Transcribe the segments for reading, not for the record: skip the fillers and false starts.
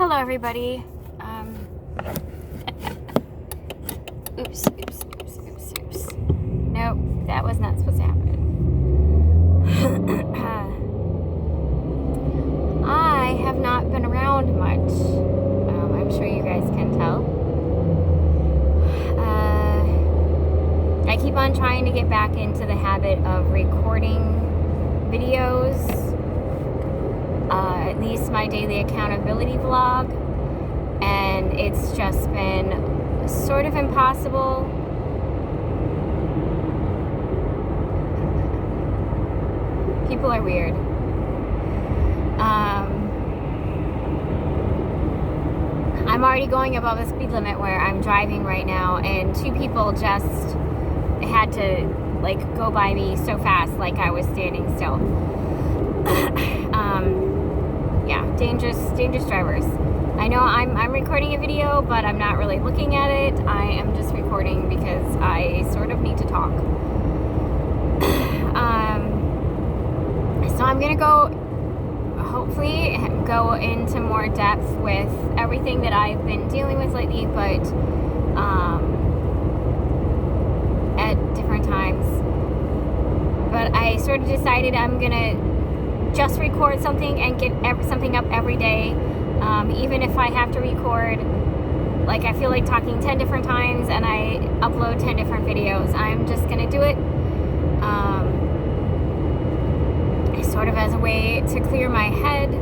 Hello, everybody. Oops. Nope, that was not supposed to happen. I have not been around much. I'm sure you guys can tell. I keep on trying to get back into the habit of recording videos, at least my daily accountability vlog, and it's just been sort of impossible. People are weird. I'm already going above the speed limit where I'm driving right now, and two people just had to go by me so fast, like I was standing still. Yeah, dangerous drivers. I know I'm recording a video, but I'm not really looking at it. I am just recording because I sort of need to talk. So I'm gonna hopefully go into more depth with everything that I've been dealing with lately, but at different times. But I sort of decided I'm gonna just record something and get something up every day, even if I have to record, I feel like talking 10 different times and I upload 10 different videos. I'm just gonna do it sort of as a way to clear my head,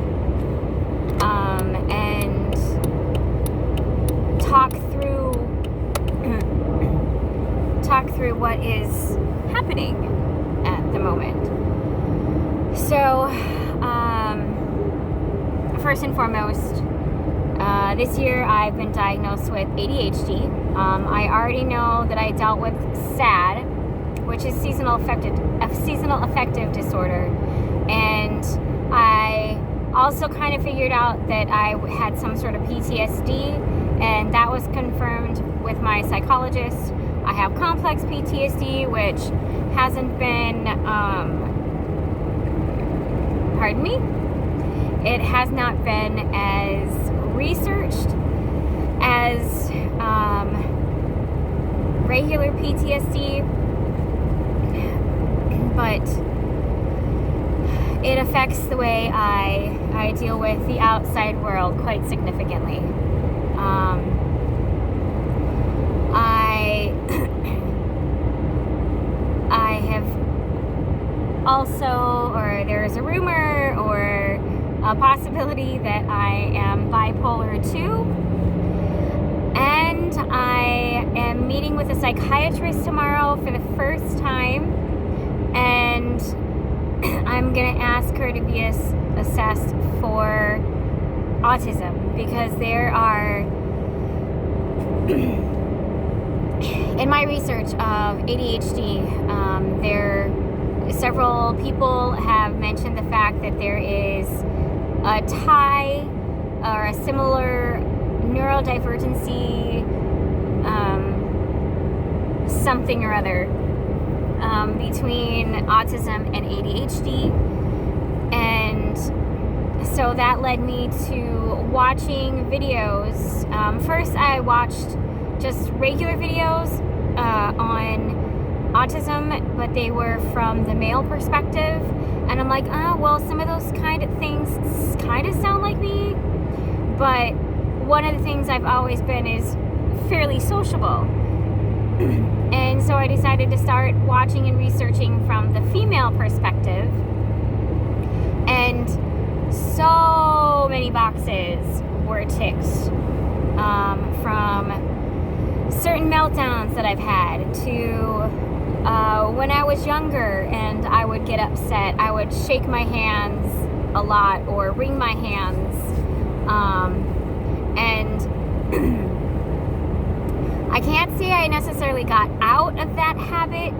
and talk through what is happening at the moment. So, first and foremost, this year I've been diagnosed with ADHD. I already know that I dealt with SAD, which is seasonal affective disorder, and I also kind of figured out that I had some sort of PTSD, and that was confirmed with my psychologist. I have complex PTSD, which hasn't been, it has not been as researched as regular PTSD, but it affects the way I deal with the outside world quite significantly. I have also, or there is a rumor or a possibility that I am bipolar 2, and I am meeting with a psychiatrist tomorrow for the first time, and I'm going to ask her to be assessed for autism, because there are, in my research of ADHD, several people have mentioned the fact that there is a tie or a similar neurodivergency, something or other, between autism and ADHD. And so that led me to watching videos. First I watched just regular videos on autism, but they were from the male perspective, and I'm like, well, some of those kind of things kind of sound like me, but one of the things I've always been is fairly sociable. And so I decided to start watching and researching from the female perspective, and so many boxes were ticked, from certain meltdowns that I've had to when I was younger and I would get upset, I would shake my hands a lot or wring my hands, and I can't say I necessarily got out of that habit,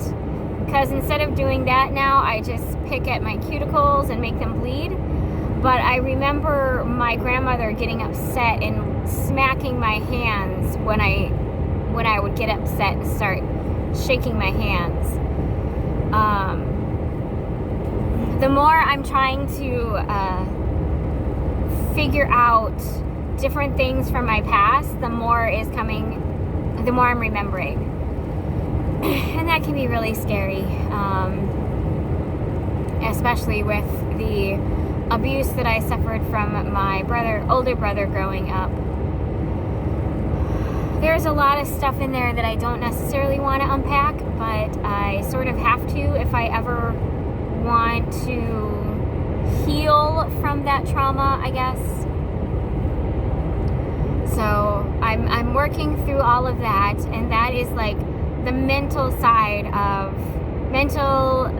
because instead of doing that now, I just pick at my cuticles and make them bleed. But I remember my grandmother getting upset and smacking my hands when I would get upset and start shaking my hands. The more I'm trying to figure out different things from my past, the more I'm remembering. And that can be really scary, especially with the abuse that I suffered from my older brother growing up. There's a lot of stuff in there that I don't necessarily want to unpack, but I sort of have to if I ever want to heal from that trauma, I guess. So I'm working through all of that, and that is like the mental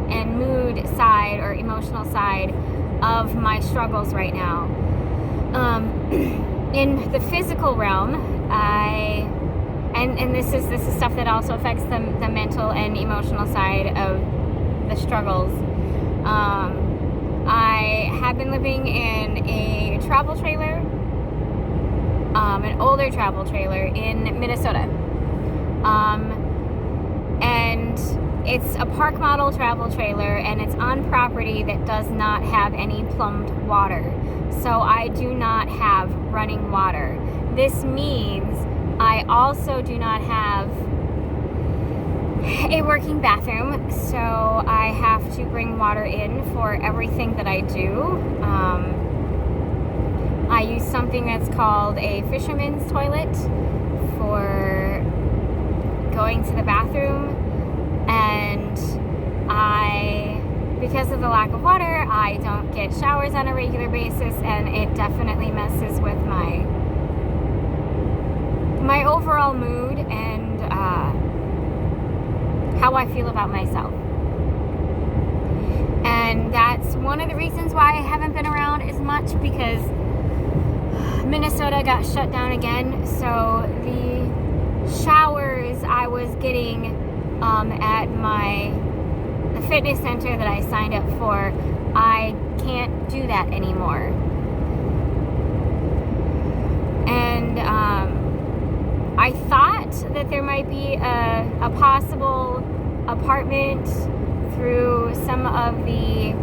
and mood side or emotional side of my struggles right now. In the physical realm, and this is stuff that also affects the mental and emotional side of the struggles. I have been living in a travel trailer, an older travel trailer in Minnesota. And it's a park model travel trailer, and it's on property that does not have any plumbed water. So I do not have running water. This means I also do not have a working bathroom, so I have to bring water in for everything that I do. I use something that's called a fisherman's toilet for going to the bathroom, and because of the lack of water, I don't get showers on a regular basis, and it definitely messes with my overall mood and how I feel about myself. And that's one of the reasons why I haven't been around as much, because Minnesota got shut down again, so the showers I was getting at the fitness center that I signed up for, I can't do that anymore. And I thought that there might be a possible apartment through some of the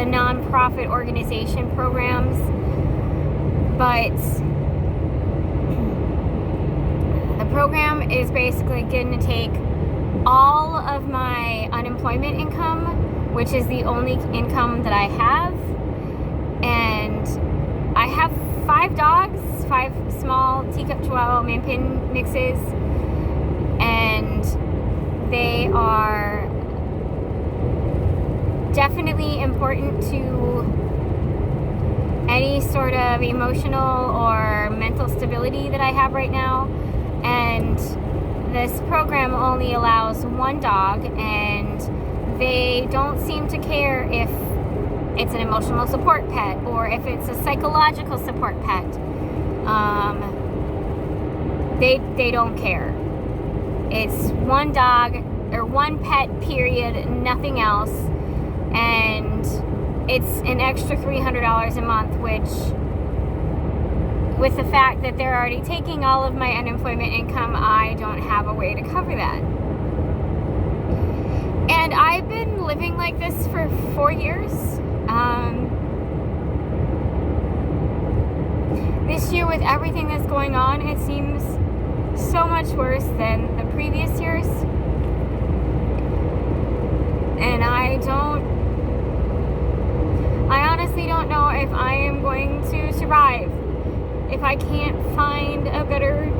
nonprofit organization programs, but the program is basically going to take all of my unemployment income, which is the only income that I have, and I have 5 dogs, 5 small teacup Chihuahua Min-Pin mixes, and they are definitely important to any sort of emotional or mental stability that I have right now. And this program only allows 1 dog, and they don't seem to care if it's an emotional support pet or if it's a psychological support pet. They don't care. It's 1 dog or 1 pet, period, nothing else. And it's an extra $300 a month, which, with the fact that they're already taking all of my unemployment income, I don't have a way to cover that. And I've been living like this for 4 years. This year, with everything that's going on, it seems so much worse than the previous years. And I honestly don't know if I am going to survive if I can't find a better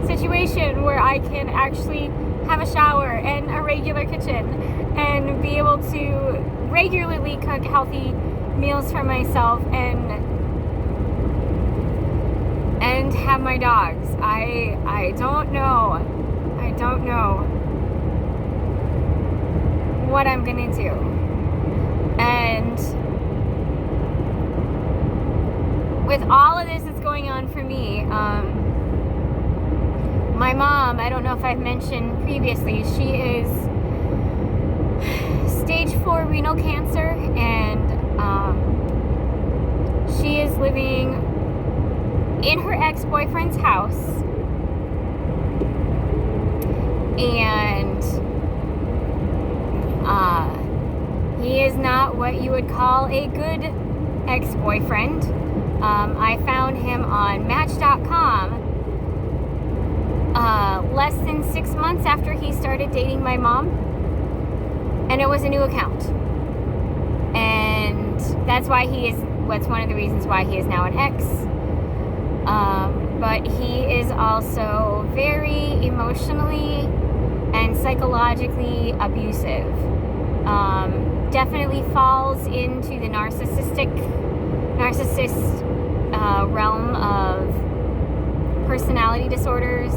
situation where I can actually have a shower and a regular kitchen and be able to regularly cook healthy meals for myself and have my dogs. I don't know what I'm gonna do. And with all of this that's going on for me, my mom, I don't know if I've mentioned previously, she is stage 4 renal cancer, and she is living in her ex-boyfriend's house, and he is not what you would call a good ex-boyfriend. I found him on Match.com less than 6 months after he started dating my mom, and it was a new account. And that's one of the reasons why he is now an ex. But he is also very emotionally and psychologically abusive. Definitely falls into the narcissist realm of personality disorders.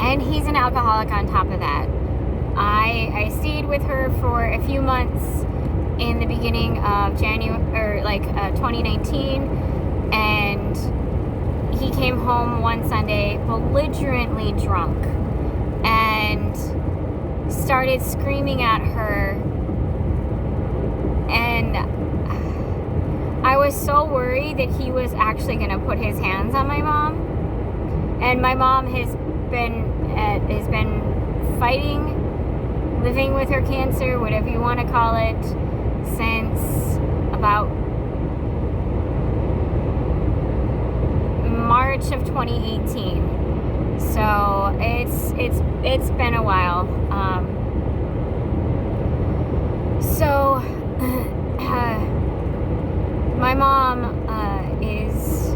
And he's an alcoholic on top of that. I stayed with her for a few months in the beginning of 2019, and he came home one Sunday belligerently drunk and started screaming at her, and I was so worried that he was actually going to put his hands on my mom. And my mom has been fighting, living with her cancer, whatever you want to call it, since about March of 2018. So it's been a while. My mom is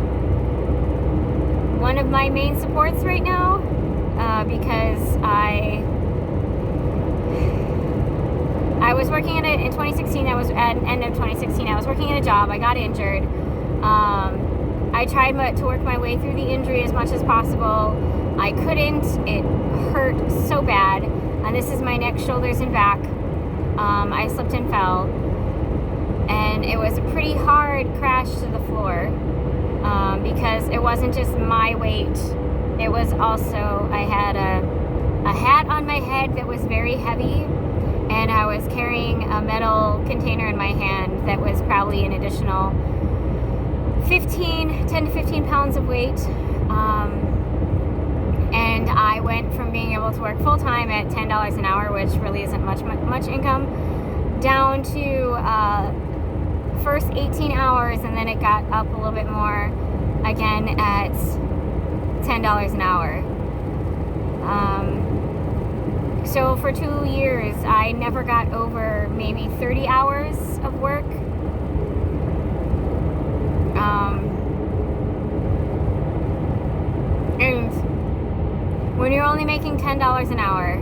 one of my main supports right now, because I was working in 2016. I was at the end of 2016. I was working in a job. I got injured. I tried to work my way through the injury as much as possible. I couldn't. It hurt so bad. And this is my neck, shoulders, and back. I slipped and fell. And it was a pretty hard crash to the floor, because it wasn't just my weight. It was also, I had a hat on my head that was very heavy, and I was carrying a metal container in my hand that was probably an additional 10 to 15 pounds of weight. And I went from being able to work full-time at $10 an hour, which really isn't much income, down to first 18 hours, and then it got up a little bit more again at $10 an hour. So for 2 years, I never got over maybe 30 hours of work. And when you're only making $10 an hour,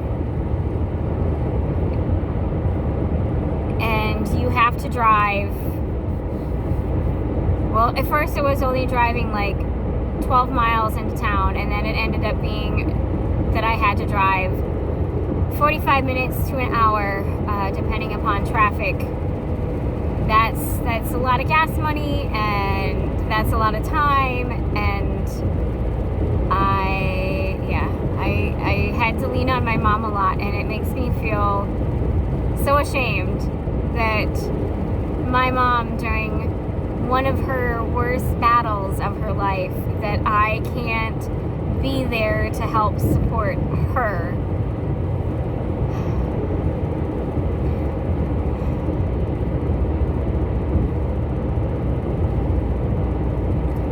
and you have to drive, well, at first it was only driving like 12 miles into town, and then it ended up being that I had to drive 45 minutes to an hour, depending upon traffic. That's a lot of gas money, and that's a lot of time, and I had to lean on my mom a lot, and it makes me feel so ashamed that my mom, during one of her worst battles of her life, that I can't be there to help support her.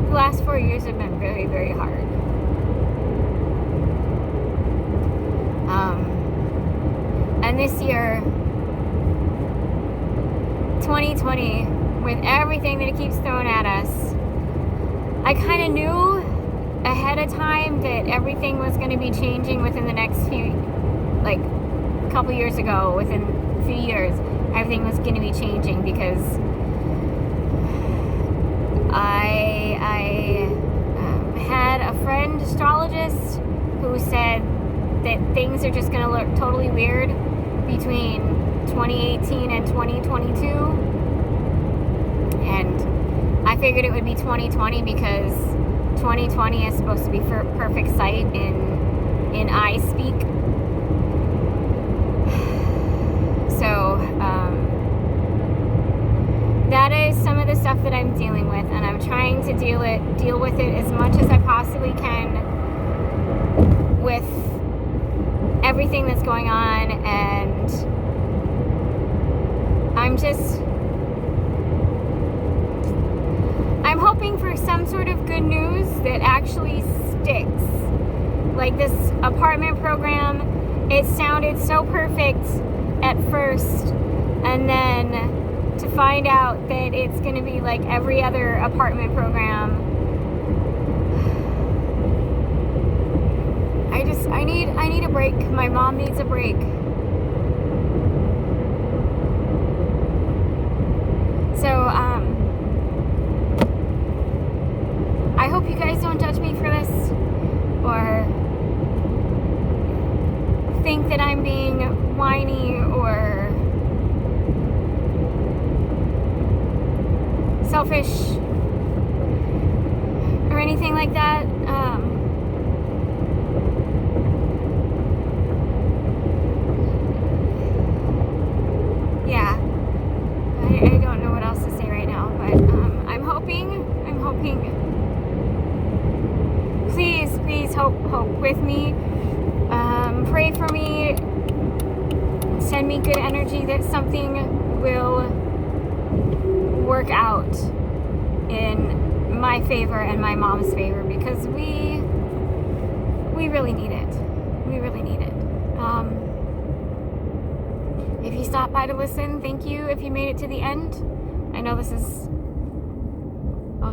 The last 4 years have been very, very hard. And this year, 2020, with everything that it keeps throwing at us, I kind of knew ahead of time that everything was going to be changing within the next couple years ago, within a few years, everything was going to be changing, because I had a friend, Astrologist, who said that things are just going to look totally weird between 2018 and 2022. And I figured it would be 2020, because 2020 is supposed to be for perfect sight in I speak. So that is some of the stuff that I'm dealing with, and I'm trying to deal with it as much as I possibly can with everything that's going on. And I'm just hoping for some sort of good news that actually sticks. Like this apartment program, it sounded so perfect at first, and then to find out that it's going to be like every other apartment program, I need a break. My mom needs a break. So I hope you guys don't judge me for this or think that I'm being whiny or selfish or anything like that. Yeah, I don't know what else to say right now, but I'm hoping. Please hope with me. Pray for me. Send me good energy that something will work out in my favor and my mom's favor, because we really need it. We really need it. If you stopped by to listen, thank you. If you made it to the end, I know this is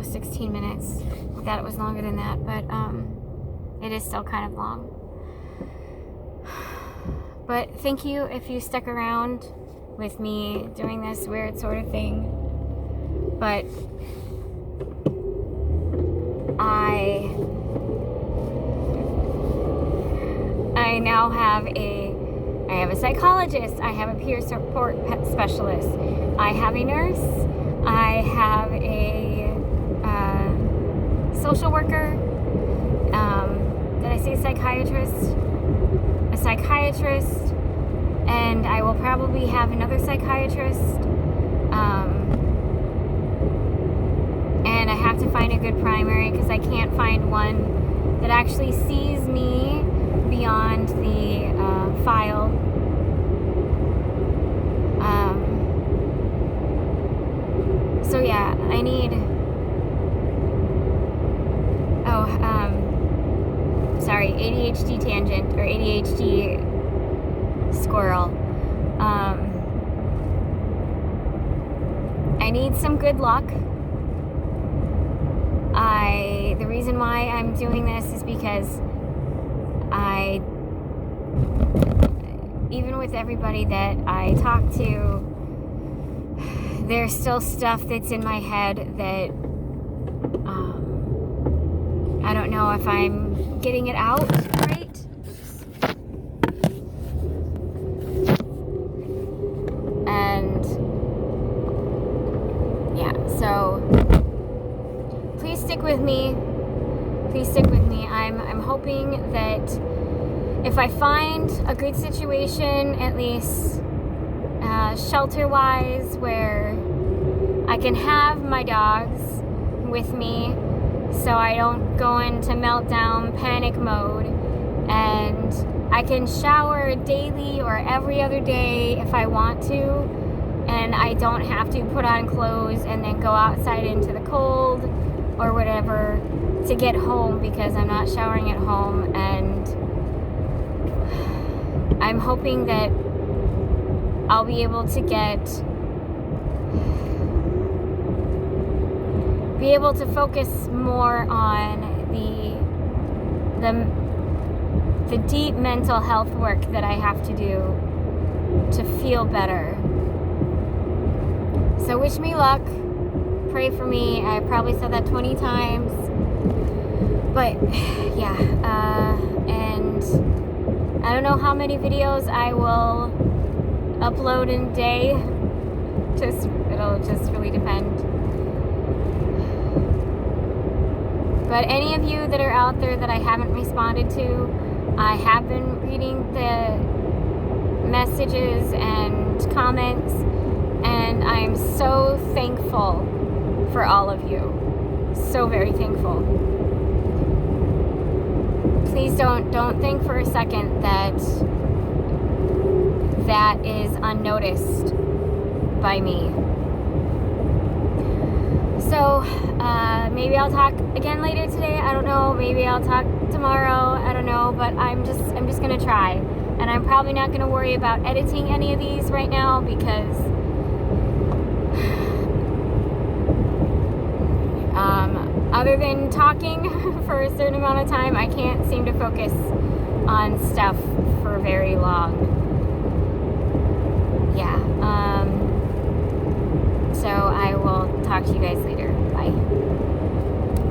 16 minutes. I thought it was longer than that, but it is still kind of long. But thank you if you stuck around with me doing this weird sort of thing. But I now have a psychologist, I have a peer support specialist, I have a nurse, I have a social worker, did I say psychiatrist? A psychiatrist, and I will probably have another psychiatrist, and I have to find a good primary because I can't find one that actually sees me beyond the file. So yeah, I need ADHD tangent or ADHD squirrel. I need some good luck. The reason why I'm doing this is because even with everybody that I talk to, there's still stuff that's in my head that I don't know if I'm getting it out right. And yeah, so please stick with me. I'm hoping that if I find a good situation, at least shelter-wise, where I can have my dogs with me so I don't go into meltdown panic mode, and I can shower daily or every other day if I want to, and I don't have to put on clothes and then go outside into the cold or whatever to get home because I'm not showering at home. And I'm hoping that I'll be able to focus more on the deep mental health work that I have to do to feel better. So wish me luck. Pray for me. I probably said that 20 times. But yeah, and I don't know how many videos I will upload in a day. It'll just really depend. But any of you that are out there that I haven't responded to, I have been reading the messages and comments, and I am so thankful for all of you. So very thankful. Please don't think for a second that is unnoticed by me. So maybe I'll talk again later today. I don't know. Maybe I'll talk tomorrow. I don't know. But I'm just gonna try, and I'm probably not gonna worry about editing any of these right now because other than talking for a certain amount of time, I can't seem to focus on stuff for very long. Yeah. So I will talk to you guys later.